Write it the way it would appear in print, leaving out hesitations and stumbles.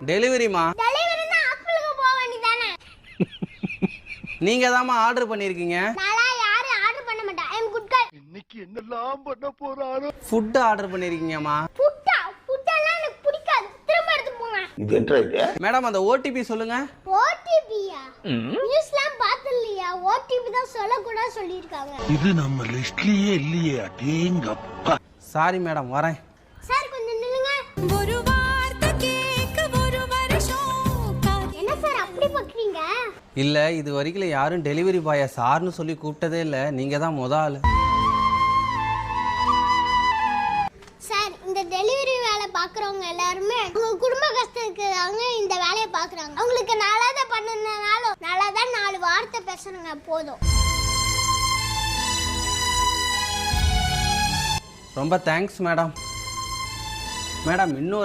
டெலிவரிமா. டெலிவரினா ஹாஸ்பிடலுக்கு போக வேண்டியதானே? நீங்க தான்மா ஆர்டர் பண்ணிருக்கீங்க. நான் யாரும் ஆர்டர் பண்ண மாட்டேன். ஐ அம் குட் கேர்ள். இன்னைக்கு என்னெல்லாம் பண்ண போறாரோ. Food order பண்ணிருக்கீங்கம்மா. ஃபுட்டெல்லாம் எனக்கு பிடிக்காது. திரும்ப எடுத்து போங்க. இது என்ன இது? மேடம் அந்த ஓடிபி சொல்லுங்க. ஓடிபியா? நியூஸ்லாம் பார்த்தலையா? ஓடிபி தான் சொல்லக்கூடாது சொல்லிருக்காங்க. இது நம்ம லிஸ்ட்லயே இல்லையே. அடேங்கப்பா. சாரி மேடம், வரேன். சார் கொஞ்சம் நில்லுங்க. ஒரு வார்த்தை கேட்க ஒரு வருஷம். என்ன சார் அப்படி பார்க்கறீங்க? இல்ல இது வரைக்கும் யாரும் டெலிவரி பாய சார்னு சொல்லி கூப்பிட்டதே இல்ல. நீங்க தான் முத ஆளு. சார் இந்த டெலிவரி வேலை பார்க்குறவங்க எல்லாருமே உங்க குடும்ப கஷ்டத்துக்காக இந்த வேலையை பார்க்குறாங்க. அவங்களுக்கு நல்லதை பண்ணனாலும் நல்லதா 4 வார்த்தை பேசுறங்க போதும். ரொம்ப தேங்க்ஸ் மேடம். மேடம் இன்னொரு